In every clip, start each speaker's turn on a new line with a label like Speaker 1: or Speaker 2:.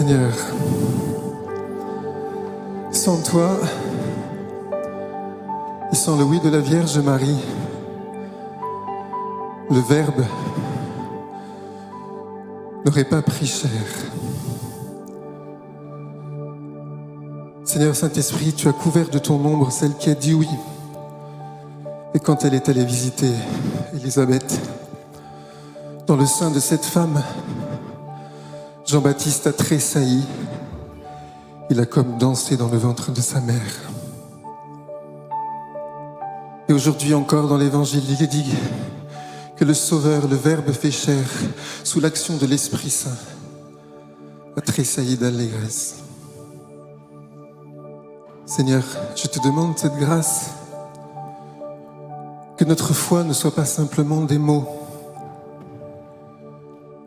Speaker 1: Seigneur, sans toi et sans le oui de la Vierge Marie, le Verbe n'aurait pas pris chair. Seigneur Saint-Esprit, tu as couvert de ton ombre celle qui a dit oui. Et quand elle est allée visiter Élisabeth, dans le sein de cette femme, Jean-Baptiste a tressailli. Il a comme dansé dans le ventre de sa mère. Et aujourd'hui encore dans l'Évangile, il est dit que le Sauveur, le Verbe fait chair, sous l'action de l'Esprit Saint, a tressailli d'allégresse. Seigneur, je te demande cette grâce, que notre foi ne soit pas simplement des mots,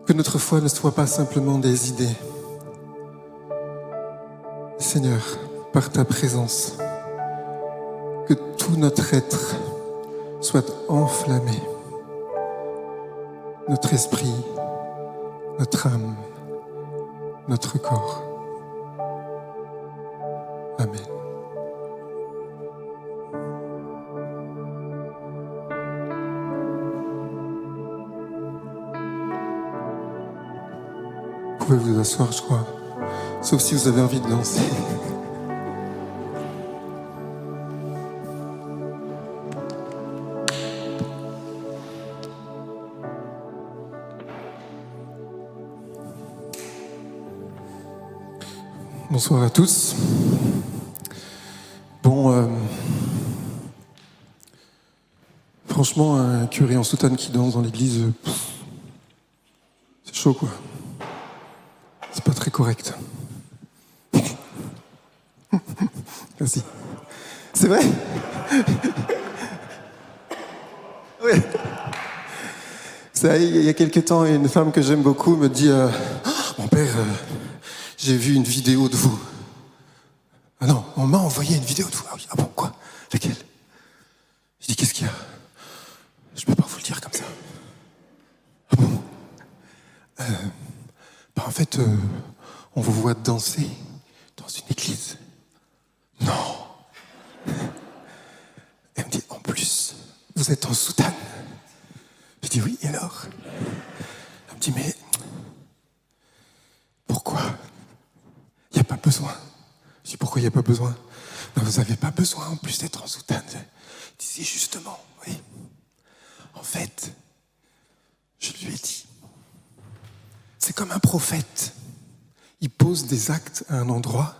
Speaker 1: que notre foi ne soit pas simplement des idées. Seigneur, par ta présence, que tout notre être soit enflammé, notre esprit, notre âme, notre corps. Amen. Vous pouvez vous asseoir, je crois, sauf si vous avez envie de danser. Bonsoir à tous. Bon, franchement, un curé en soutane qui danse dans l'église, c'est chaud, quoi. C'est pas très correct. Merci. C'est vrai? Oui. Il y a quelques temps, une femme que j'aime beaucoup me dit mon père, j'ai vu une vidéo de vous. Ah non, on m'a envoyé une vidéo de vous. Ah oui, ah bon, quoi? Laquelle? Je dis, qu'est-ce qu'il y a? Je peux pas vous le dire comme ça. Ah bon? En fait, on vous voit danser dans une église. Non. Elle me dit, en plus, vous êtes en soutane. Je dis, oui, et alors? Elle me dit, mais pourquoi? Il n'y a pas besoin. Je dis, pourquoi il n'y a pas besoin? Ben, vous n'avez pas besoin en plus d'être en soutane. Je dis, si, justement, oui. En fait, je lui ai dit, c'est comme un prophète. Il pose des actes à un endroit,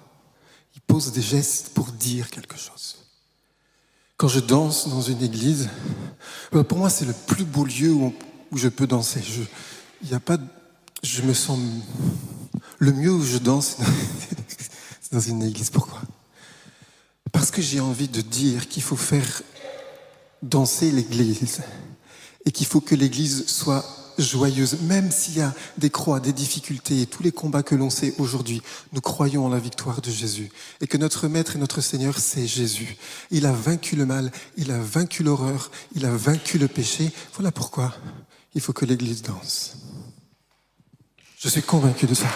Speaker 1: il pose des gestes pour dire quelque chose. Quand je danse dans une église, pour moi, c'est le plus beau lieu où je peux danser. Je me sens... Le mieux où je danse, c'est dans une église. Pourquoi? Parce que j'ai envie de dire qu'il faut faire danser l'église et qu'il faut que l'église soit joyeuse, même s'il y a des croix, des difficultés et tous les combats que l'on sait aujourd'hui. Nous croyons en la victoire de Jésus et que notre Maître et notre Seigneur, c'est Jésus. Il a vaincu le mal, il a vaincu l'horreur, il a vaincu le péché. Voilà pourquoi il faut que l'église danse. Je suis convaincu de ça.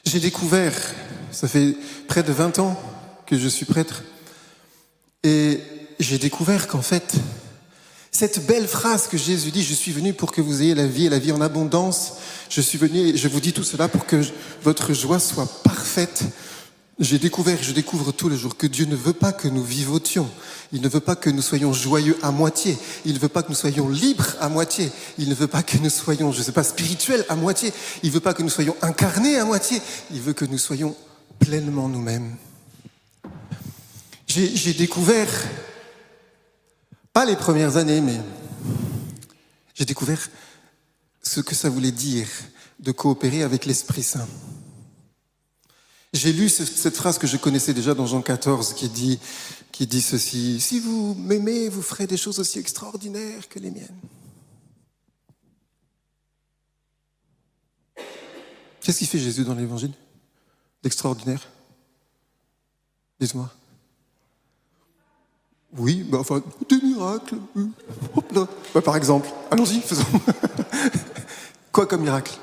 Speaker 1: J'ai découvert, ça fait près de 20 ans que je suis prêtre, et j'ai découvert qu'en fait, cette belle phrase que Jésus dit, je suis venu pour que vous ayez la vie et la vie en abondance, je suis venu et je vous dis tout cela pour que votre joie soit parfaite. J'ai découvert, je découvre tous les jours que Dieu ne veut pas que nous vivotions. Il ne veut pas que nous soyons joyeux à moitié. Il ne veut pas que nous soyons libres à moitié. Il ne veut pas que nous soyons, je ne sais pas, spirituels à moitié. Il ne veut pas que nous soyons incarnés à moitié. Il veut que nous soyons pleinement nous-mêmes. J'ai découvert, pas les premières années, mais j'ai découvert ce que ça voulait dire de coopérer avec l'Esprit Saint. J'ai lu cette phrase que je connaissais déjà dans Jean 14 qui dit ceci: si vous m'aimez, vous ferez des choses aussi extraordinaires que les miennes. Qu'est-ce qu'il fait Jésus dans l'Évangile d'extraordinaire? Dites-moi. Oui, enfin, des miracles. Hop là. Par exemple, allons-y, faisons. Quoi comme miracle?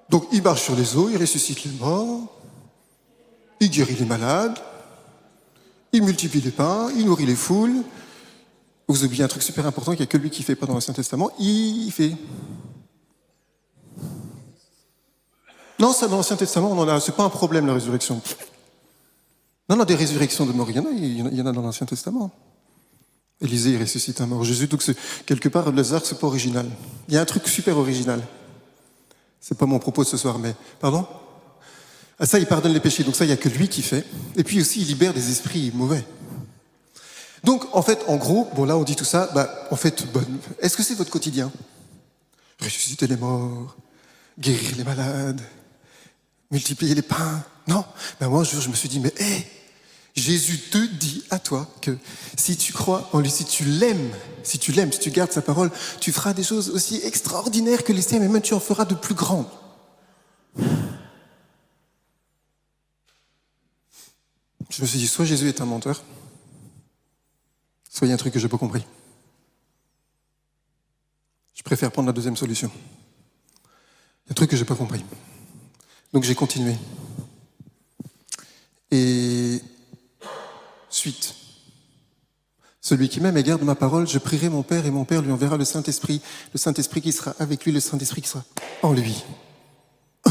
Speaker 1: Donc, il marche sur les eaux, il ressuscite les morts, il guérit les malades, il multiplie les pains, il nourrit les foules. Vous oubliez un truc super important qu'il n'y a que lui qui fait pas dans l'Ancien Testament, il fait. Non, ça dans l'Ancien Testament, c'est pas un problème la résurrection. Non, des résurrections de morts, il y en a dans l'Ancien Testament. Élisée, il ressuscite un mort. Jésus, donc quelque part, Lazare, c'est pas original. Il y a un truc super original. C'est pas mon propos de ce soir, mais... Pardon? Ah, ça, il pardonne les péchés, donc ça, il n'y a que lui qui fait. Et puis aussi, il libère des esprits mauvais. Donc, en fait, en gros, bon là, on dit tout ça, est-ce que c'est votre quotidien? Ressusciter les morts, guérir les malades, multiplier les pains? Non. Moi, un jour, je me suis dit, mais Jésus te dit à toi que si tu crois en lui, si tu l'aimes, si tu gardes sa parole, tu feras des choses aussi extraordinaires que les siennes, et même tu en feras de plus grandes. Je me suis dit, soit Jésus est un menteur, soit il y a un truc que je n'ai pas compris. Je préfère prendre la deuxième solution. Il y a un truc que je n'ai pas compris. Donc j'ai continué. Et suite. Celui qui m'aime et garde ma parole, je prierai mon Père et mon Père lui enverra le Saint-Esprit. Le Saint-Esprit qui sera avec lui, le Saint-Esprit qui sera en lui. Oh,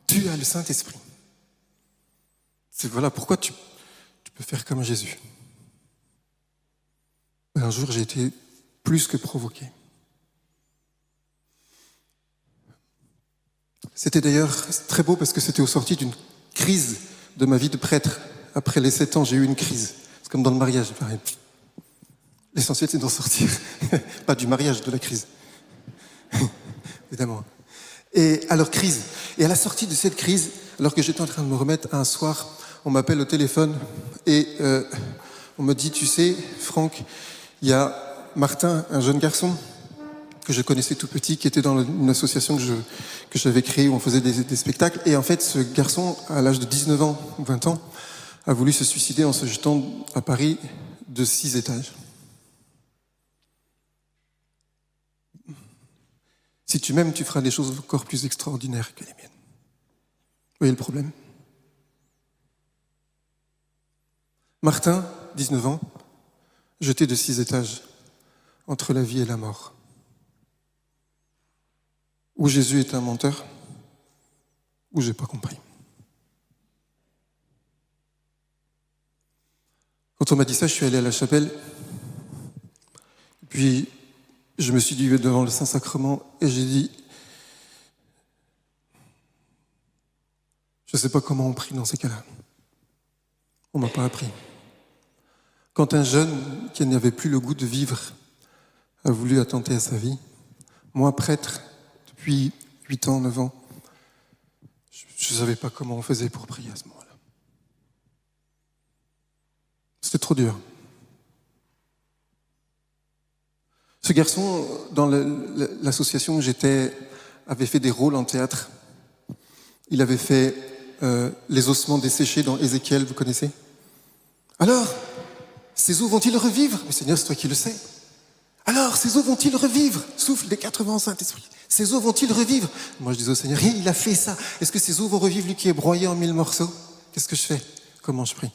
Speaker 1: tu as le Saint-Esprit. Voilà pourquoi tu peux faire comme Jésus. Un jour, j'ai été plus que provoqué. C'était d'ailleurs très beau parce que c'était au sorti d'une crise de ma vie de prêtre. Après les 7 ans, j'ai eu une crise. C'est comme dans le mariage, pareil. L'essentiel, c'est d'en sortir. Pas du mariage, de la crise. Évidemment. Et alors, crise. Et à la sortie de cette crise, alors que j'étais en train de me remettre un soir, on m'appelle au téléphone et on me dit, tu sais, Franck, il y a Martin, un jeune garçon que je connaissais tout petit, qui était dans une association que j'avais créée où on faisait des spectacles. Et en fait, ce garçon, à l'âge de 19 ans ou 20 ans, a voulu se suicider en se jetant à Paris de 6 étages. Si tu m'aimes, tu feras des choses encore plus extraordinaires que les miennes. Vous voyez le problème? Martin, 19 ans, jeté de 6 étages, entre la vie et la mort. Ou Jésus est un menteur, ou j'ai pas compris. Quand on m'a dit ça, je suis allé à la chapelle, puis je me suis dit devant le Saint-Sacrement et j'ai dit, je ne sais pas comment on prie dans ces cas-là. On ne m'a pas appris. Quand un jeune qui n'avait plus le goût de vivre a voulu attenter à sa vie, moi, prêtre, depuis 8 ans, 9 ans, je ne savais pas comment on faisait pour prier à ce moment-là. C'était trop dur. Ce garçon, dans l'association où j'étais, avait fait des rôles en théâtre. Il avait fait les ossements desséchés dans Ézéchiel, vous connaissez? Alors, ces os vont-ils revivre? Mais Seigneur, c'est toi qui le sais. Alors, ces os vont-ils revivre? Souffle des 4 vents, Saint-Esprit. Ces os vont-ils revivre? Moi, je disais au Seigneur, il a fait ça. Est-ce que ces os vont revivre, lui qui est broyé en 1000 morceaux? Qu'est-ce que je fais? Comment je prie?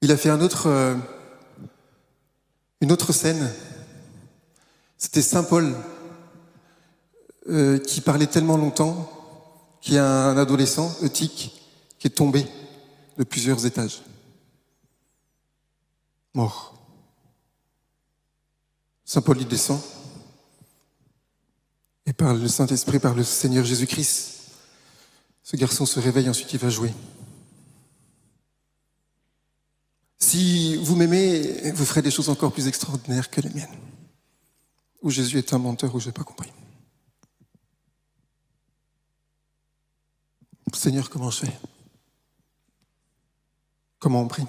Speaker 1: Il a fait une autre scène. C'était Saint Paul qui parlait tellement longtemps qu'il y a un adolescent, Eutyche, qui est tombé de plusieurs étages. Mort. Saint Paul y descend et par le Saint-Esprit, par le Seigneur Jésus-Christ, ce garçon se réveille, ensuite il va jouer. Si vous m'aimez, vous ferez des choses encore plus extraordinaires que les miennes. Ou Jésus est un menteur, ou je n'ai pas compris. Seigneur, comment je fais? Comment on prie?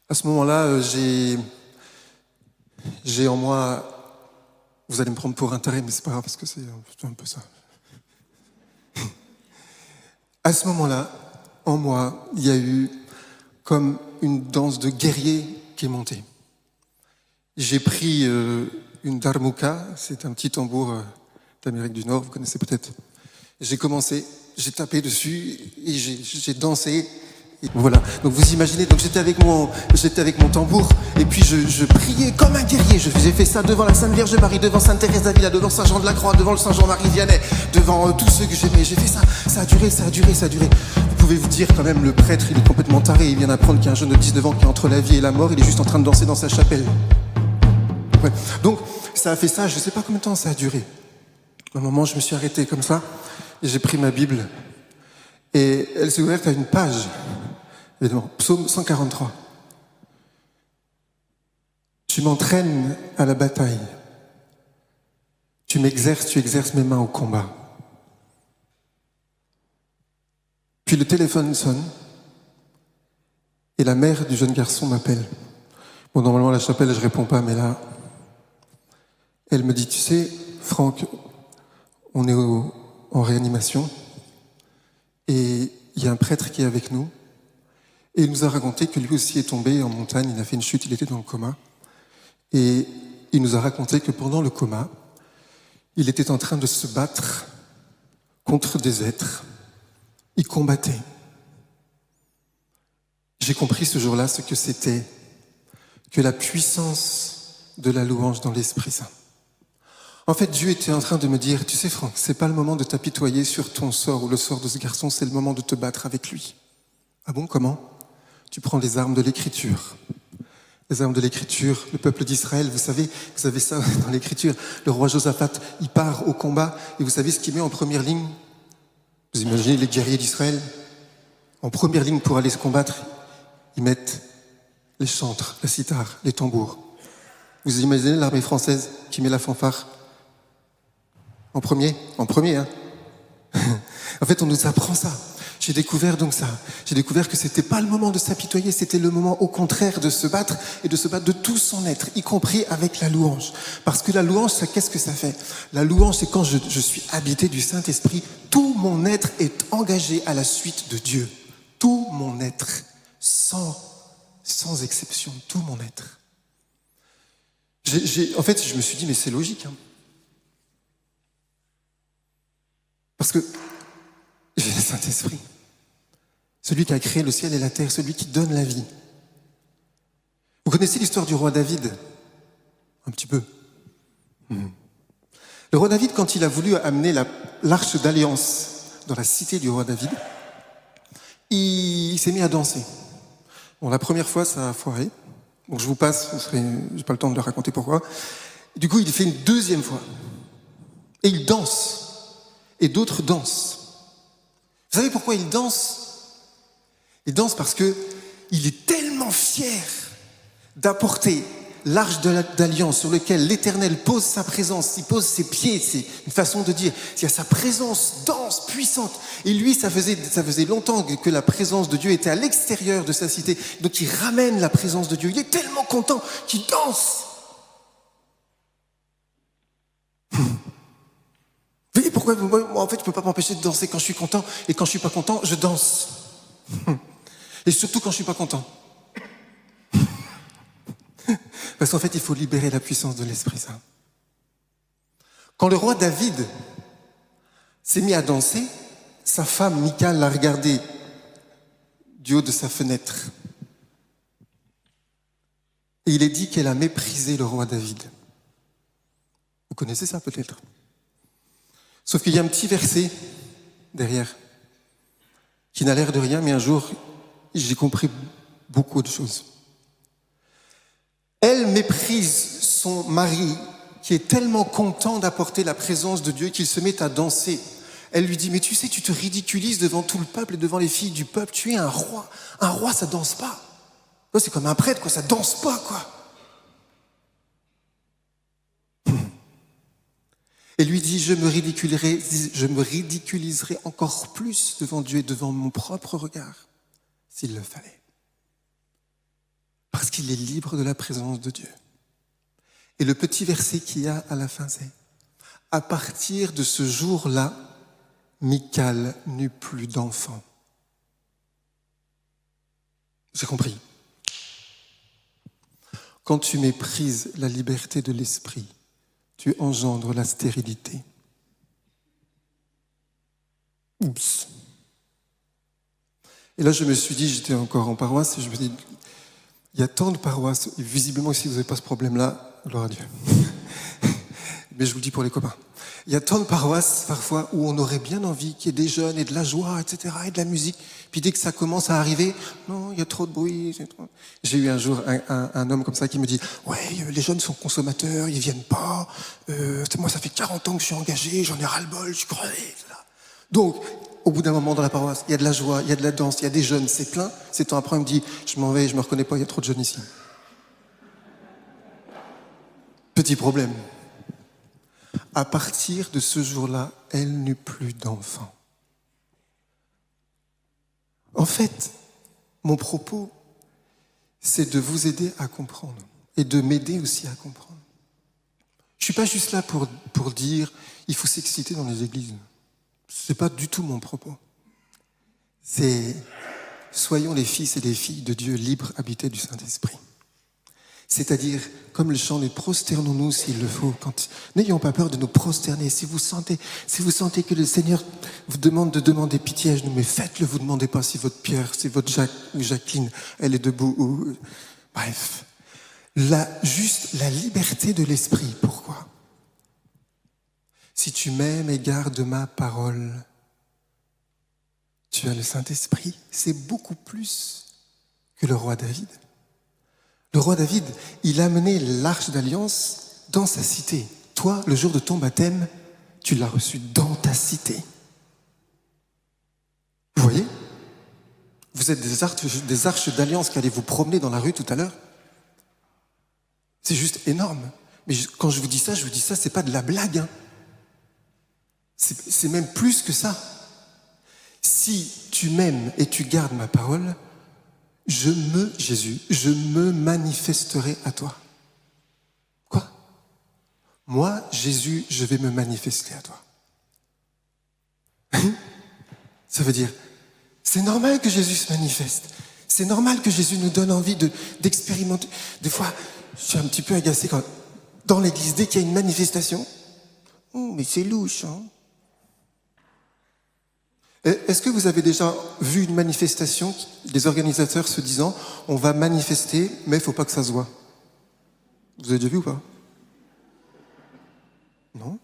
Speaker 1: À ce moment-là, j'ai en moi, vous allez me prendre pour un taré, mais c'est pas grave parce que c'est un peu ça. À ce moment-là, en moi, il y a eu comme une danse de guerrier qui est montée. J'ai pris une darbuka, c'est un petit tambour d'Amérique du Nord, vous connaissez peut-être. J'ai commencé, j'ai tapé dessus et j'ai dansé. Et voilà, donc vous imaginez, donc j'étais avec mon tambour et puis je priais comme un guerrier. J'ai fait ça devant la Sainte Vierge Marie, devant Sainte Thérèse d'Avila, devant Saint Jean de la Croix, devant le Saint Jean-Marie Vianney, devant tous ceux que j'aimais. J'ai fait ça, ça a duré. Vous pouvez vous dire quand même, le prêtre, il est complètement taré. Il vient d'apprendre qu'il y a un jeune de 19 ans qui est entre la vie et la mort. Il est juste en train de danser dans sa chapelle. Ouais. Donc ça a fait ça, je ne sais pas combien de temps ça a duré. À un moment, je me suis arrêté comme ça et j'ai pris ma Bible et elle s'est ouverte à une page. Évidemment, psaume 143. Tu m'entraînes à la bataille. Tu exerces mes mains au combat. Puis le téléphone sonne et la mère du jeune garçon m'appelle. Bon, normalement, à la chapelle, je réponds pas, mais là, elle me dit, tu sais, Franck, on est en réanimation et il y a un prêtre qui est avec nous. Et il nous a raconté que lui aussi est tombé en montagne, il a fait une chute, il était dans le coma. Et il nous a raconté que pendant le coma, il était en train de se battre contre des êtres. Il combattait. J'ai compris ce jour-là ce que c'était que la puissance de la louange dans l'Esprit Saint. En fait, Dieu était en train de me dire, tu sais Franck, c'est pas le moment de t'apitoyer sur ton sort ou le sort de ce garçon, c'est le moment de te battre avec lui. Ah bon, comment ? Tu prends les armes de l'Écriture. Les armes de l'Écriture, le peuple d'Israël, vous savez ça dans l'Écriture. Le roi Josaphat, il part au combat, et vous savez ce qu'il met en première ligne ? Vous imaginez les guerriers d'Israël ? En première ligne pour aller se combattre, ils mettent les chantres, la cithare, les tambours. Vous imaginez l'armée française qui met la fanfare ? En premier, hein. En fait, on nous apprend ça. J'ai découvert donc ça. J'ai découvert que c'était pas le moment de s'apitoyer, c'était le moment au contraire de se battre et de se battre de tout son être, y compris avec la louange. Parce que la louange, ça, qu'est-ce que ça fait ? La louange, c'est quand je suis habité du Saint-Esprit, tout mon être est engagé à la suite de Dieu. Tout mon être, sans exception, tout mon être. En fait, je me suis dit, mais c'est logique, hein. Parce que j'ai le Saint-Esprit. Celui qui a créé le ciel et la terre, celui qui donne la vie. Vous connaissez l'histoire du roi David ? Un petit peu. Le roi David, quand il a voulu amener l'arche d'alliance dans la cité du roi David, il s'est mis à danser. Bon, la première fois, ça a foiré. Bon, je vous passe, j'ai pas le temps de le raconter pourquoi. Du coup, il fait une deuxième fois. Et il danse. Et d'autres dansent. Vous savez pourquoi il danse ? Il danse parce que il est tellement fier d'apporter l'arche d'alliance sur lequel l'Éternel pose sa présence, il pose ses pieds, c'est une façon de dire, il y a sa présence dense, puissante. Et lui, ça faisait longtemps que la présence de Dieu était à l'extérieur de sa cité. Donc il ramène la présence de Dieu. Il est tellement content qu'il danse. Vous voyez pourquoi moi, en fait, je ne peux pas m'empêcher de danser quand je suis content, et quand je ne suis pas content, je danse. Et surtout quand je ne suis pas content. Parce qu'en fait, il faut libérer la puissance de l'Esprit Saint. Quand le roi David s'est mis à danser, sa femme, Michal, l'a regardé du haut de sa fenêtre. Et il est dit qu'elle a méprisé le roi David. Vous connaissez ça peut-être ? Sauf qu'il y a un petit verset derrière qui n'a l'air de rien, mais un jour, j'ai compris beaucoup de choses. Elle méprise son mari qui est tellement content d'apporter la présence de Dieu qu'il se met à danser. Elle lui dit, mais tu sais, tu te ridiculises devant tout le peuple et devant les filles du peuple, tu es un roi. Un roi, ça danse pas. C'est comme un prêtre, quoi, ça danse pas, quoi. Et lui dit, je me ridiculiserai encore plus devant Dieu et devant mon propre regard, s'il le fallait. Parce qu'il est libre de la présence de Dieu. Et le petit verset qu'il y a à la fin, c'est « À partir de ce jour-là, Michal n'eut plus d'enfant. J'ai compris. Quand tu méprises la liberté de l'esprit, tu engendres la stérilité. Oups. Et là, je me suis dit, j'étais encore en paroisse, et je me dis, il y a tant de paroisses, et visiblement ici, vous n'avez pas ce problème-là, gloire à Dieu. Mais je vous le dis pour les copains. Il y a tant de paroisses, parfois, où on aurait bien envie qu'il y ait des jeunes et de la joie, etc., et de la musique. Puis dès que ça commence à arriver, non, il y a trop de bruit. J'ai eu un jour un homme comme ça qui me dit, ouais, les jeunes sont consommateurs, ils viennent pas. Moi, ça fait 40 ans que je suis engagé, j'en ai ras-le-bol, je suis crevé. Donc, au bout d'un moment dans la paroisse, il y a de la joie, il y a de la danse, il y a des jeunes, c'est plein. 7 ans après, on me dit, je m'en vais, je me reconnais pas, il y a trop de jeunes ici. Petit problème. À partir de ce jour-là, elle n'eut plus d'enfant. En fait, mon propos, c'est de vous aider à comprendre et de m'aider aussi à comprendre. Je ne suis pas juste là pour dire il faut s'exciter dans les églises. Ce n'est pas du tout mon propos. C'est soyons les fils et les filles de Dieu libres, habités du Saint-Esprit. C'est-à-dire, comme le chant, prosternons-nous s'il le faut. N'ayons pas peur de nous prosterner. Si vous sentez que le Seigneur vous demande de demander pitié à genoux, mais faites-le, vous ne demandez pas si votre Pierre, si votre Jacques ou Jacqueline, elle est debout. Bref. Juste la liberté de l'esprit. Pourquoi ? Si tu m'aimes et gardes ma parole, tu as le Saint-Esprit. C'est beaucoup plus que le roi David. Le roi David, il a amené l'arche d'alliance dans sa cité. Toi, le jour de ton baptême, tu l'as reçu dans ta cité. Vous voyez ? Vous êtes des arches d'alliance qui allaient vous promener dans la rue tout à l'heure. C'est juste énorme. Mais quand je vous dis ça, c'est pas de la blague. Hein. C'est même plus que ça. Si tu m'aimes et tu gardes ma parole, Jésus, je me manifesterai à toi. Quoi ? Moi, Jésus, je vais me manifester à toi. Ça veut dire, c'est normal que Jésus se manifeste. C'est normal que Jésus nous donne envie d'expérimenter. Des fois, je suis un petit peu agacé quand, dans l'église, dès qu'il y a une manifestation, oh, mais c'est louche, hein. Est-ce que vous avez déjà vu une manifestation des organisateurs se disant « on va manifester, mais il ne faut pas que ça se voit ». Vous avez déjà vu ou pas ? Non ?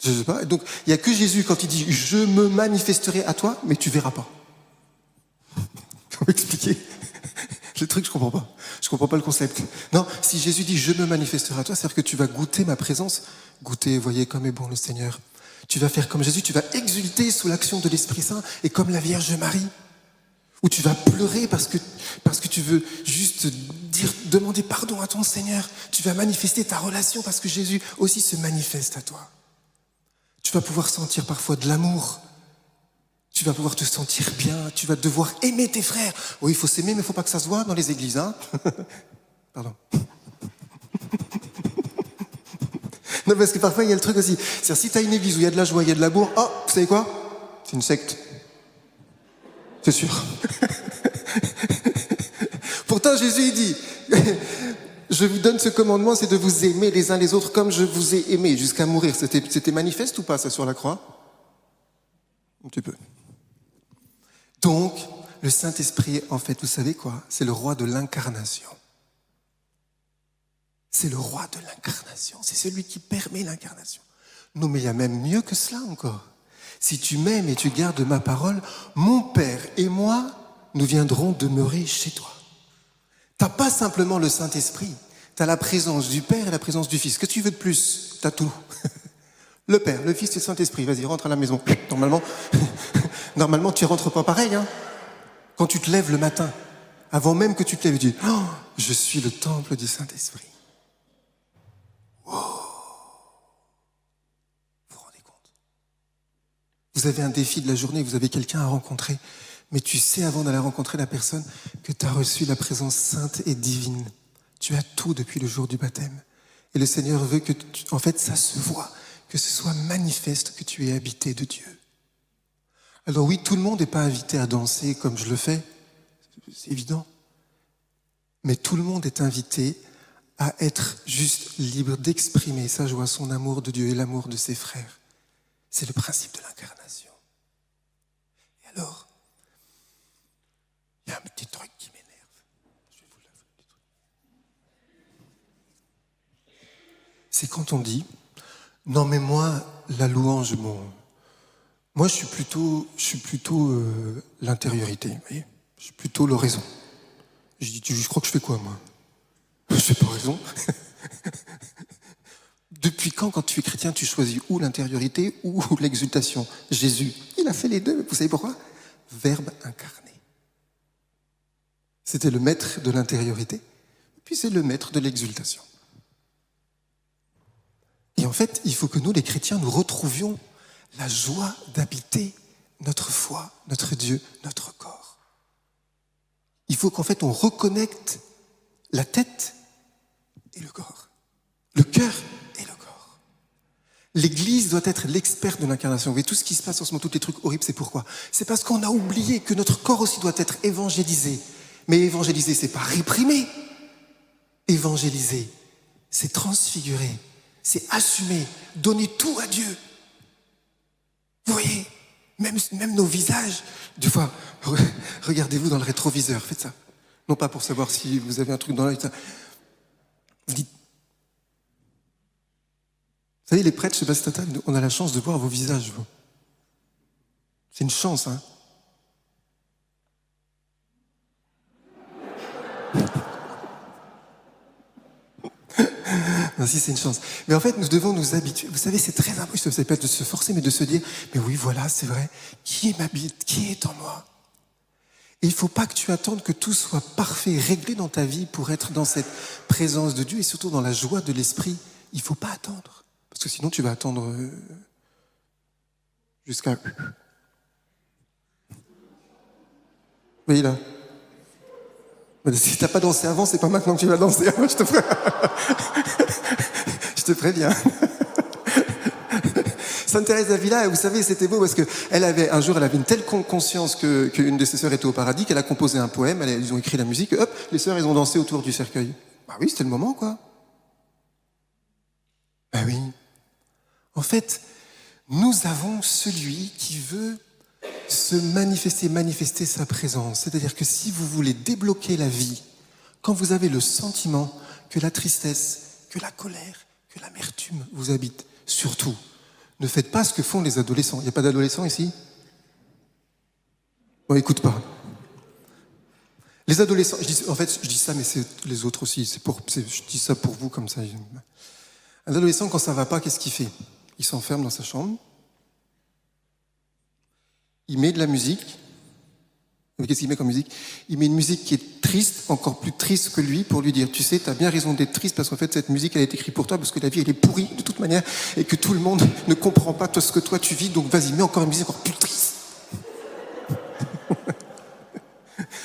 Speaker 1: Je ne sais pas. Donc, il n'y a que Jésus quand il dit « je me manifesterai à toi », mais tu ne verras pas. Comment expliquer ? Le truc, je ne comprends pas. Je ne comprends pas le concept. Non, si Jésus dit « je me manifesterai à toi », c'est-à-dire que tu vas goûter ma présence. Goûter, voyez comme est bon le Seigneur. Tu vas faire comme Jésus, tu vas exulter sous l'action de l'Esprit Saint et comme la Vierge Marie. Ou tu vas pleurer parce que tu veux juste demander pardon à ton Seigneur. Tu vas manifester ta relation parce que Jésus aussi se manifeste à toi. Tu vas pouvoir sentir parfois de l'amour. Tu vas pouvoir te sentir bien. Tu vas devoir aimer tes frères. Oui, il faut s'aimer, mais il ne faut pas que ça se voit dans les églises. Hein. Pardon. Non, parce que parfois, il y a le truc aussi. C'est-à-dire, si tu as une église où il y a de la joie, il y a de l'amour, oh, vous savez quoi ? C'est une secte. C'est sûr. Pourtant, Jésus, il dit, je vous donne ce commandement, c'est de vous aimer les uns les autres comme je vous ai aimé jusqu'à mourir. C'était manifeste ou pas, ça, sur la croix ? Un petit peu. Donc, le Saint-Esprit, en fait, vous savez quoi ? C'est le roi de l'incarnation. C'est le roi de l'incarnation. C'est celui qui permet l'incarnation. Non, mais il y a même mieux que cela encore. Si tu m'aimes et tu gardes ma parole, mon Père et moi, nous viendrons demeurer chez toi. Tu n'as pas simplement le Saint-Esprit. Tu as la présence du Père et la présence du Fils. Qu'est-ce que tu veux de plus ? Tu as tout. Le Père, le Fils et le Saint-Esprit. Vas-y, rentre à la maison. Normalement, tu ne rentres pas pareil. Hein. Quand tu te lèves le matin, avant même que tu te lèves, tu dis « Oh, je suis le temple du Saint-Esprit ». Wow. Vous vous rendez compte ? Vous avez un défi de la journée, vous avez quelqu'un à rencontrer, mais tu sais avant d'aller rencontrer la personne que tu as reçu la présence sainte et divine. Tu as tout depuis le jour du baptême. Et le Seigneur veut que, en fait, ça se voit, que ce soit manifeste que tu es habité de Dieu. Alors oui, tout le monde n'est pas invité à danser comme je le fais, c'est évident. Mais tout le monde est invité à être juste libre d'exprimer sa joie, son amour de Dieu et l'amour de ses frères. C'est le principe de l'incarnation. Et alors, il y a un petit truc qui m'énerve. Je vais vous l'avouer. C'est quand on dit, non mais moi, la louange, bon, moi je suis plutôt l'intériorité, vous voyez, je suis plutôt l'oraison. Je dis, je crois que je fais quoi moi? Je fais pas raison. Depuis quand tu es chrétien, tu choisis ou l'intériorité ou l'exultation? Jésus, il a fait les deux. Vous savez pourquoi? Verbe incarné. C'était le maître de l'intériorité, puis c'est le maître de l'exultation. Et en fait, il faut que nous, les chrétiens, nous retrouvions la joie d'habiter notre foi, notre Dieu, notre corps. Il faut qu'en fait, on reconnecte la tête et le corps, le cœur et le corps. L'Église doit être l'expert de l'incarnation. Vous voyez, tout ce qui se passe en ce moment, tous les trucs horribles, c'est pourquoi? C'est parce qu'on a oublié que notre corps aussi doit être évangélisé. Mais évangéliser, c'est pas réprimer. Évangéliser, c'est transfigurer, c'est assumer, donner tout à Dieu. Vous voyez, même nos visages, des fois, regardez-vous dans le rétroviseur, faites ça. Non pas pour savoir si vous avez un truc dans l'œil, ça. Vous dites, vous savez, les prêtres, je sais pas si c'est total, on a la chance de voir vos visages, vous. C'est une chance, hein. Non, si, c'est une chance. Mais en fait, nous devons nous habituer. Vous savez, c'est très important, c'est pas de se forcer, mais de se dire, mais oui, voilà, c'est vrai, qui m'habite, qui est en moi? Et il ne faut pas que tu attendes que tout soit parfait, réglé dans ta vie pour être dans cette présence de Dieu et surtout dans la joie de l'esprit. Il ne faut pas attendre. Parce que sinon, tu vas attendre jusqu'à... Vous voyez là? Si t'as pas dansé avant, c'est pas maintenant que tu vas danser. Je te préviens. Sainte Thérèse d'Avila, vous savez, c'était beau parce que un jour, elle avait une telle conscience qu'une de ses sœurs était au paradis qu'elle a composé un poème. Ils ont écrit la musique. Hop, les sœurs, elles ont dansé autour du cercueil. Bah oui, c'était le moment, quoi. Bah oui. En fait, nous avons celui qui veut se manifester sa présence. C'est-à-dire que si vous voulez débloquer la vie, quand vous avez le sentiment que la tristesse, que la colère, que l'amertume vous habitent, surtout, ne faites pas ce que font les adolescents. Il n'y a pas d'adolescents ici? Bon, écoute pas. Les adolescents, je dis ça, mais c'est les autres aussi. Je dis ça pour vous comme ça. Un adolescent, quand ça va pas, qu'est-ce qu'il fait? Il s'enferme dans sa chambre. Il met de la musique. Mais qu'est-ce qu'il met comme musique? Il met une musique qui est triste, encore plus triste que lui, pour lui dire, tu sais, t'as bien raison d'être triste, parce qu'en fait, cette musique, elle est écrite pour toi, parce que la vie, elle est pourrie, de toute manière, et que tout le monde ne comprend pas ce que toi, tu vis, donc vas-y, mets encore une musique encore plus triste.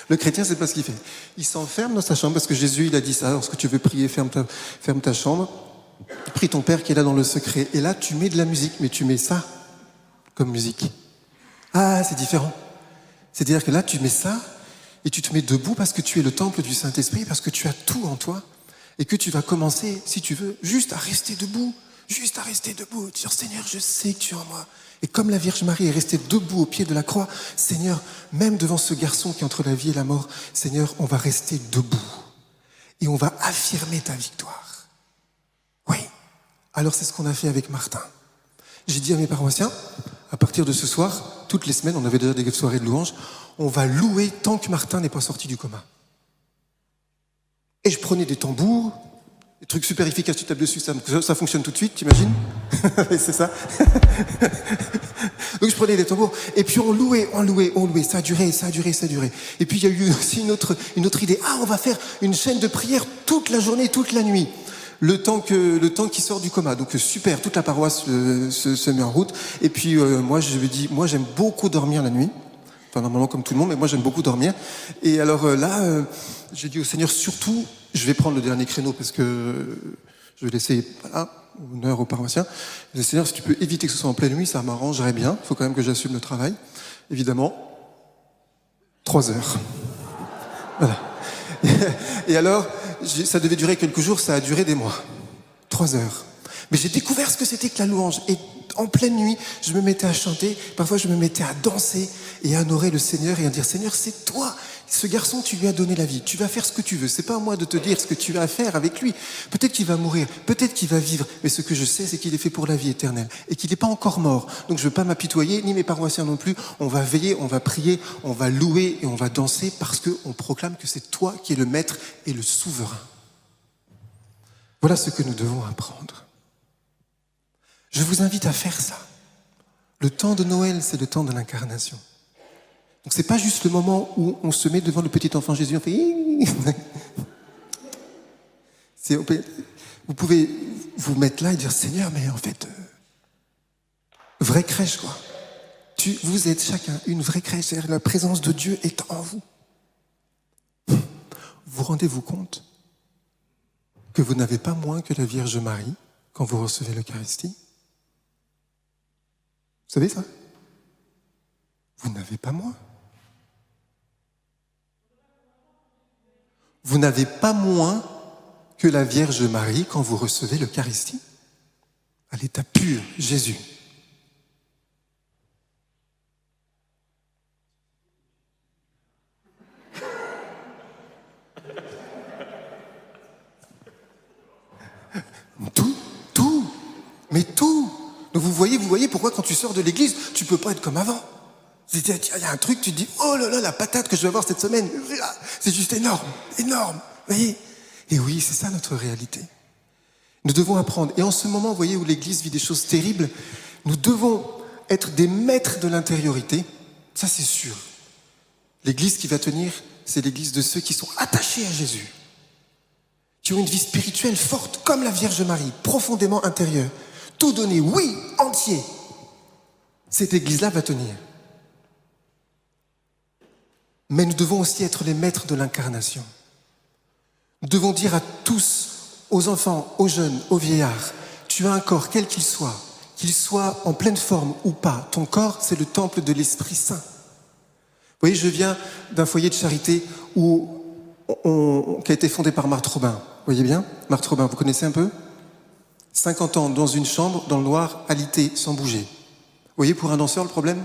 Speaker 1: Le chrétien, c'est pas ce qu'il fait. Il s'enferme dans sa chambre, parce que Jésus, il a dit ça, lorsque tu veux prier, ferme ta chambre, prie ton Père qui est là dans le secret, et là, tu mets de la musique, mais tu mets ça comme musique. Ah, c'est différent. C'est-à-dire que là, tu mets ça et tu te mets debout parce que tu es le temple du Saint-Esprit, parce que tu as tout en toi et que tu vas commencer, si tu veux, juste à rester debout, dire Seigneur, je sais que tu es en moi. Et comme la Vierge Marie est restée debout au pied de la croix, Seigneur, même devant ce garçon qui est entre la vie et la mort, Seigneur, on va rester debout et on va affirmer ta victoire. Oui. Alors c'est ce qu'on a fait avec Martin. J'ai dit à mes paroissiens, à partir de ce soir, toutes les semaines, on avait déjà des soirées de louanges, on va louer tant que Martin n'est pas sorti du coma. Et je prenais des tambours, des trucs super efficaces, tu tapes dessus, ça fonctionne tout de suite, t'imagines? C'est ça. Donc je prenais des tambours, et puis on louait, ça a duré. Et puis il y a eu aussi une autre idée, on va faire une chaîne de prière toute la journée, toute la nuit. Le temps qu'il sort du coma. Donc super, toute la paroisse se met en route. Et puis moi j'aime beaucoup dormir la nuit. Enfin normalement comme tout le monde, mais moi j'aime beaucoup dormir. Et alors là, j'ai dit au Seigneur, surtout, je vais prendre le dernier créneau parce que je vais laisser honneur aux paroissiens. Je dis, Seigneur, si tu peux éviter que ce soit en pleine nuit, ça m'arrangerait bien. Il faut quand même que j'assume le travail. évidemment, 3 heures. Voilà. Et alors, ça devait durer quelques jours, ça a duré des mois. 3 heures. Mais j'ai découvert ce que c'était que la louange. Et en pleine nuit, je me mettais à chanter, parfois je me mettais à danser et à honorer le Seigneur et à dire, Seigneur, c'est toi, ce garçon, tu lui as donné la vie, tu vas faire ce que tu veux. C'est pas à moi de te dire ce que tu vas faire avec lui. Peut-être qu'il va mourir, peut-être qu'il va vivre, mais ce que je sais, c'est qu'il est fait pour la vie éternelle et qu'il n'est pas encore mort. Donc je ne veux pas m'apitoyer, ni mes paroissiens non plus. On va veiller, on va prier, on va louer et on va danser parce qu'on proclame que c'est toi qui es le maître et le souverain. Voilà ce que nous devons apprendre. Je vous invite à faire ça. Le temps de Noël, c'est le temps de l'incarnation. Donc c'est pas juste le moment où on se met devant le petit enfant Jésus, on fait... Vous pouvez vous mettre là et dire, Seigneur, mais en fait, vraie crèche, quoi. Vous êtes chacun une vraie crèche, c'est-à-dire la présence de Dieu est en vous. Vous rendez-vous compte que vous n'avez pas moins que la Vierge Marie quand vous recevez l'Eucharistie? Vous savez ça? Vous n'avez pas moins. Vous n'avez pas moins que la Vierge Marie quand vous recevez l'Eucharistie. À l'état pur, Jésus. Mais tout. Donc vous voyez pourquoi quand tu sors de l'église, tu peux pas être comme avant. Il y a un truc, tu te dis, oh là là, la patate que je vais avoir cette semaine, c'est juste énorme, énorme. Vous voyez? Et oui, c'est ça notre réalité. Nous devons apprendre. Et en ce moment, vous voyez, où l'église vit des choses terribles, nous devons être des maîtres de l'intériorité. Ça, c'est sûr. L'église qui va tenir, c'est l'église de ceux qui sont attachés à Jésus, qui ont une vie spirituelle forte, comme la Vierge Marie, profondément intérieure. Tout donné, oui, entier. Cette église-là va tenir. Mais nous devons aussi être les maîtres de l'incarnation. Nous devons dire à tous, aux enfants, aux jeunes, aux vieillards, tu as un corps, quel qu'il soit en pleine forme ou pas. Ton corps, c'est le temple de l'Esprit Saint. Vous voyez, je viens d'un foyer de charité qui a été fondé par Marthe Robin. Vous voyez bien? Marthe Robin, vous connaissez un peu? 50 ans dans une chambre, dans le noir, alité, sans bouger. Vous voyez, pour un danseur, le problème?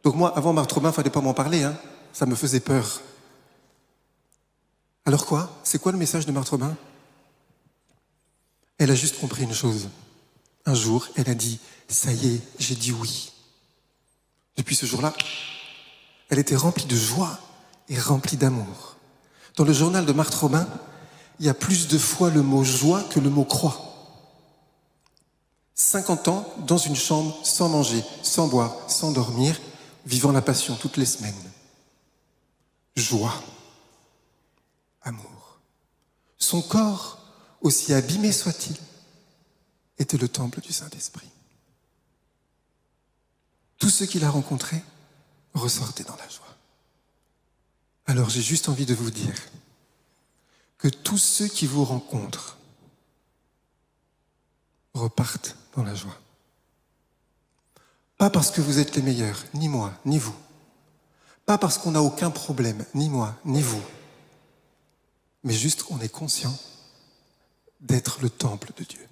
Speaker 1: Donc moi, avant Marthe Robin, il ne fallait pas m'en parler, hein. Ça me faisait peur. Alors quoi? C'est quoi le message de Marthe Robin? Elle a juste compris une chose. Un jour, elle a dit, ça y est, j'ai dit oui. Depuis ce jour-là, elle était remplie de joie et remplie d'amour. Dans le journal de Marthe Robin, il y a plus de fois le mot joie que le mot croix. 50 ans dans une chambre, sans manger, sans boire, sans dormir, vivant la passion toutes les semaines. Joie, amour. Son corps, aussi abîmé soit-il, était le temple du Saint-Esprit. Tous ceux qu'il a rencontrés ressortaient dans la joie. Alors j'ai juste envie de vous dire que tous ceux qui vous rencontrent repartent dans la joie. Pas parce que vous êtes les meilleurs, ni moi, ni vous. Pas parce qu'on n'a aucun problème, ni moi, ni vous. Mais juste on est conscient d'être le temple de Dieu.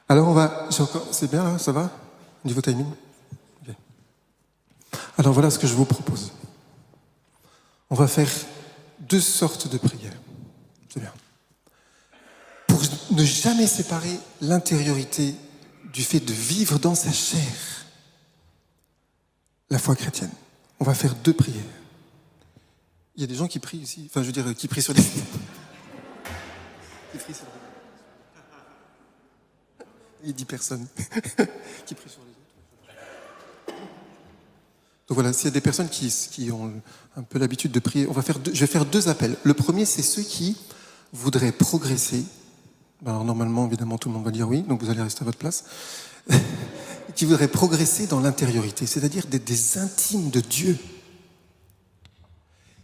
Speaker 1: Alors c'est bien là, ça va? Niveau timing? Okay. Alors voilà ce que je vous propose. On va faire 2 sortes de prières. C'est bien. Pour ne jamais séparer l'intériorité du fait de vivre dans sa chair la foi chrétienne. On va faire 2 prières. Il y a des gens qui prient ici, enfin je veux dire, qui prient sur les... qui prient sur les... Il y a 10 personnes qui prient sur les autres. Donc voilà, s'il y a des personnes qui ont un peu l'habitude de prier, je vais faire 2 appels. Le premier, c'est ceux qui voudraient progresser. Alors normalement, évidemment, tout le monde va dire oui, donc vous allez rester à votre place. Qui voudraient progresser dans l'intériorité, c'est-à-dire d'être des intimes de Dieu.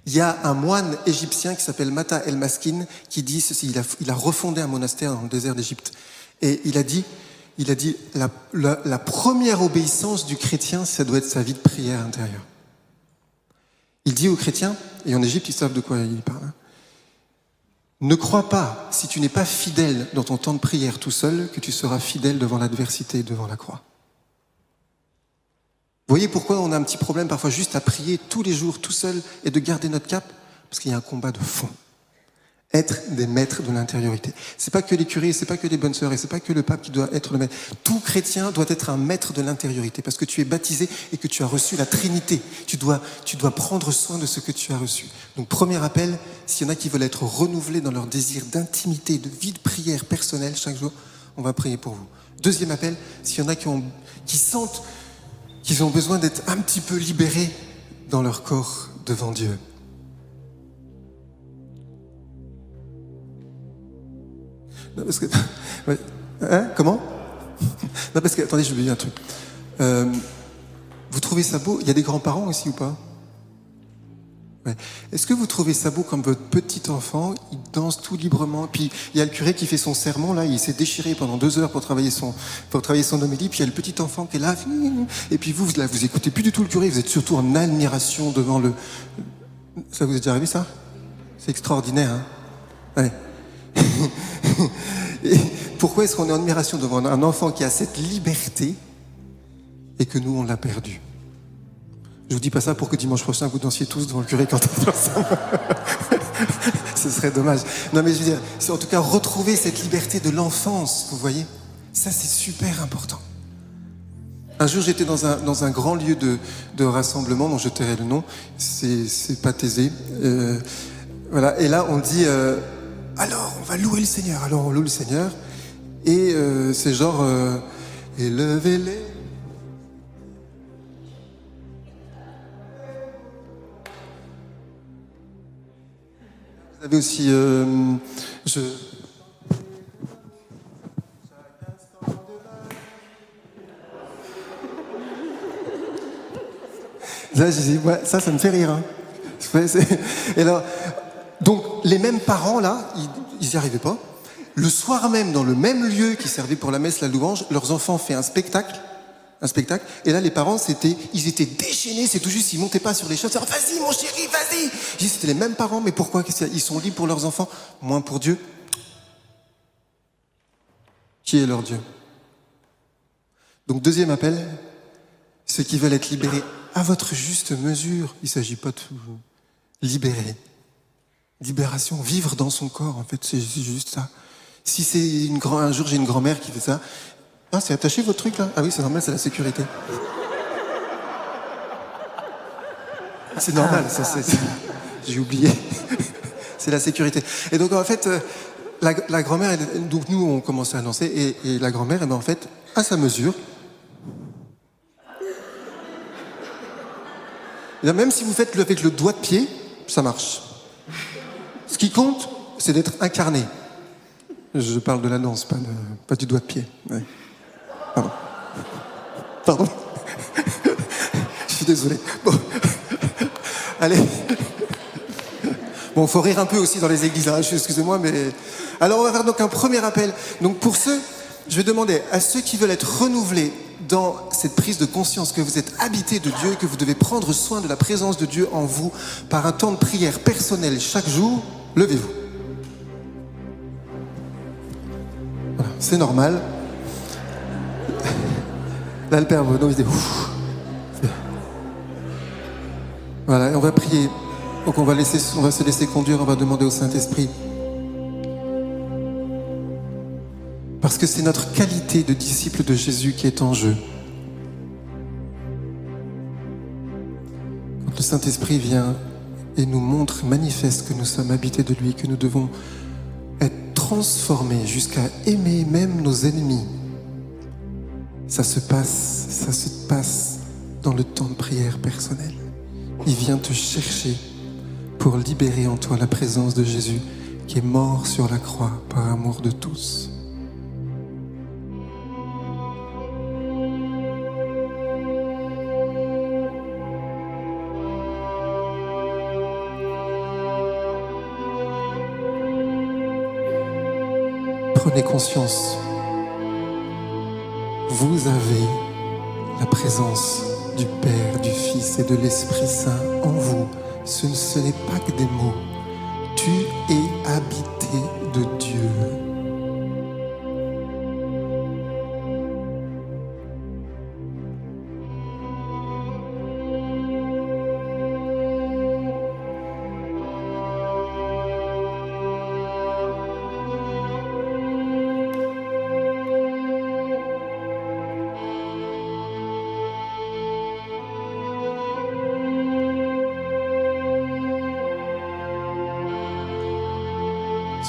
Speaker 2: Il y a un moine égyptien qui s'appelle Mata el-Maskin qui dit ceci, il a refondé un monastère dans le désert d'Égypte. Et il a dit la première obéissance du chrétien, ça doit être sa vie de prière intérieure. Il dit aux chrétiens, et en Égypte ils savent de quoi il parle, ne crois pas, si tu n'es pas fidèle dans ton temps de prière tout seul, que tu seras fidèle devant l'adversité et devant la croix. Vous voyez pourquoi on a un petit problème parfois juste à prier tous les jours tout seul et de garder notre cap? Parce qu'il y a un combat de fond. Être des maîtres de l'intériorité. C'est pas que les curés, c'est pas que les bonnes sœurs et c'est pas que le pape qui doit être le maître. Tout chrétien doit être un maître de l'intériorité parce que tu es baptisé et que tu as reçu la Trinité. Tu dois prendre soin de ce que tu as reçu. Donc premier appel, s'il y en a qui veulent être renouvelés dans leur désir d'intimité, de vie de prière personnelle chaque jour, on va prier pour vous. Deuxième appel, s'il y en a qui sentent qu'ils ont besoin d'être un petit peu libérés dans leur corps devant Dieu. Non, parce que... Ouais. Hein? Comment? Non, parce que... Attendez, j'ai oublié un truc. Vous trouvez ça beau? Il y a des grands-parents aussi ou pas? Ouais. Est-ce que vous trouvez ça beau comme votre petit enfant, il danse tout librement, puis il y a le curé qui fait son sermon, là, il s'est déchiré pendant 2 heures pour travailler son homélie, puis il y a le petit enfant qui est là, et puis vous écoutez plus du tout le curé, vous êtes surtout en admiration devant le... Ça vous est déjà arrivé, ça? C'est extraordinaire, hein? Ouais. Et pourquoi est-ce qu'on est en admiration devant un enfant qui a cette liberté et que nous, on l'a perdu? Je vous dis pas ça pour que dimanche prochain, vous dansiez tous devant le curé quand on est ensemble. Ce serait dommage. Non, mais je veux dire, c'est en tout cas retrouver cette liberté de l'enfance, vous voyez? Ça, c'est super important. Un jour, j'étais dans un grand lieu de rassemblement, dont je tairai le nom, c'est pas taisé. Voilà, et là, on dit, alors, on va louer le Seigneur. Alors, on loue le Seigneur, et c'est genre, élevez-les. Vous avez aussi, Là, je dis, ouais, ça me fait rire. Hein. Et alors, donc, les mêmes parents, là, ils n'y arrivaient pas. Le soir même, dans le même lieu qui servait pour la messe, la louange, leurs enfants ont fait un spectacle. Et là, les parents, ils étaient déchaînés, c'est tout juste, ils montaient pas sur les choses. Vas-y, mon chéri, vas-y. Je dis, c'était les mêmes parents, mais pourquoi? Ils sont libres pour leurs enfants, moins pour Dieu. Qui est leur Dieu? Donc, deuxième appel, ceux qui veulent être libérés à votre juste mesure. Il ne s'agit pas de vous libérer. Libération, vivre dans son corps, en fait, c'est juste ça. Si c'est un jour, j'ai une grand-mère qui fait ça. Ah, c'est attaché votre truc là? Ah oui, c'est normal, c'est la sécurité. C'est normal, ça c'est... J'ai oublié. C'est la sécurité. Et donc en fait, la grand-mère, donc nous on commençait à danser et la grand-mère, en fait, à sa mesure. Et là, même si vous faites avec le doigt de pied, ça marche. Ce qui compte, c'est d'être incarné. Je parle de la danse, pas du doigt de pied. Ouais. Pardon. Je suis désolé. Bon. Allez. Bon, faut rire un peu aussi dans les églises, hein. Excusez-moi, mais... Alors, on va faire donc un premier appel. Donc, pour ceux, je vais demander à ceux qui veulent être renouvelés dans cette prise de conscience que vous êtes habités de Dieu, que vous devez prendre soin de la présence de Dieu en vous par un temps de prière personnel chaque jour, levez-vous. Voilà, c'est normal. Là, le Père Bruno, il dit ouf. Voilà, et on va prier. Donc on va se laisser conduire, on va demander au Saint-Esprit. Parce que c'est notre qualité de disciple de Jésus qui est en jeu. Quand le Saint-Esprit vient et nous montre, manifeste que nous sommes habités de lui, que nous devons être transformés jusqu'à aimer même nos ennemis. Ça se passe dans le temps de prière personnel. Il vient te chercher pour libérer en toi la présence de Jésus qui est mort sur la croix par amour de tous. prenez conscience. Vous avez la présence du Père, du Fils et de l'Esprit Saint en vous. Ce n'est pas que des mots. Tu es habité de Dieu.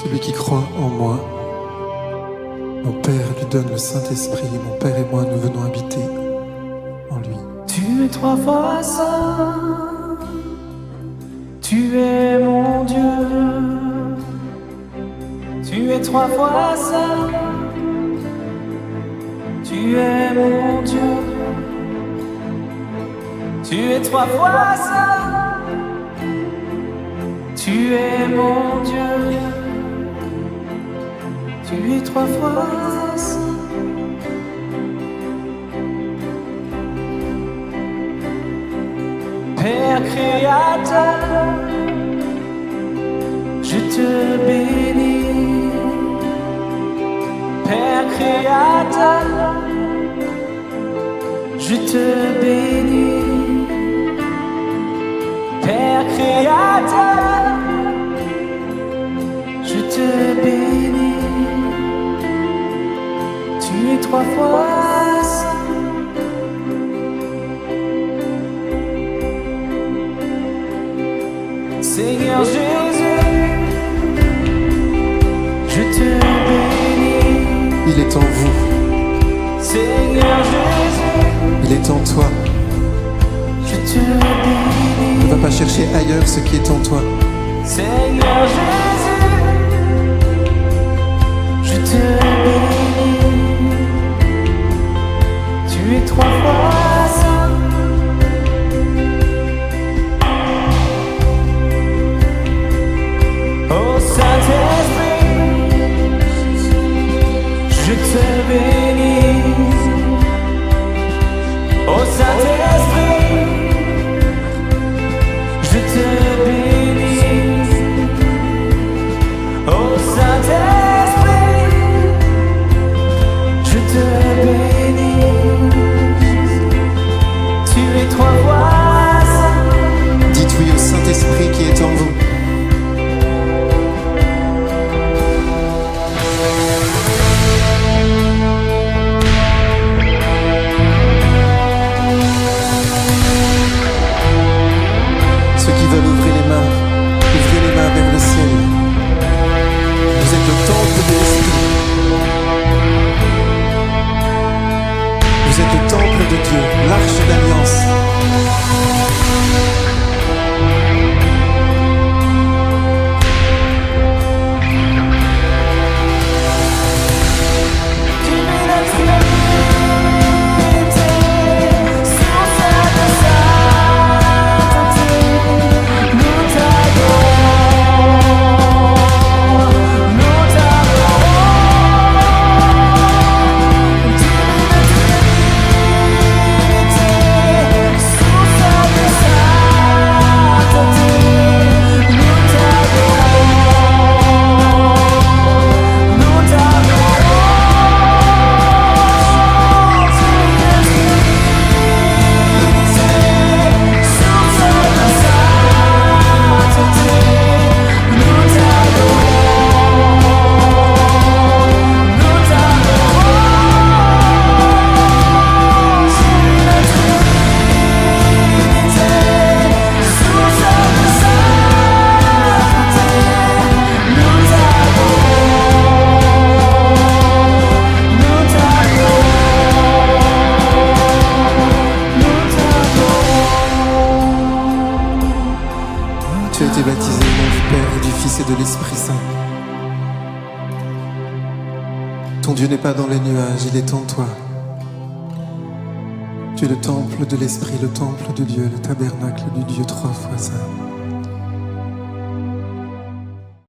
Speaker 2: Celui qui croit en moi, mon Père lui donne le Saint-Esprit et mon Père et moi nous venons habiter en lui.
Speaker 3: Tu es 3 fois saint, tu es mon Dieu. Tu es 3 fois saint, tu es mon Dieu. Tu es 3 fois saint, tu es mon Dieu. Tu es 3 fois saint. Père créateur, je te bénis. Père créateur, je te bénis. Père créateur, je te bénis. Tu es 3 fois saint. Seigneur Jésus, je te bénis.
Speaker 2: Il est en vous,
Speaker 3: Seigneur Jésus,
Speaker 2: il est en toi.
Speaker 3: je te bénis.
Speaker 2: Ne va pas chercher ailleurs ce qui est en toi.
Speaker 3: Seigneur Jésus, je te bénis. Tu es 3 fois saint. Ô Saint-Esprit, je te bénis. Ô Saint-Esprit, je te bénis. Ô Saint-Esprit, je te bénis. Tu es 3 fois saint.
Speaker 2: Dites oui au Saint-Esprit qui est en vous. Ceux qui veulent ouvrir les mains, ouvrez les mains vers le ciel. Vous êtes le temple de l'Esprit. Vous êtes le temple de Dieu, l'arche d'alliance. Tu as été baptisé au nom du Père et du Fils et de l'Esprit Saint. Ton Dieu n'est pas dans les nuages, il est en toi. Tu es le temple de l'Esprit, le temple de Dieu, le tabernacle du Dieu 3 fois saint.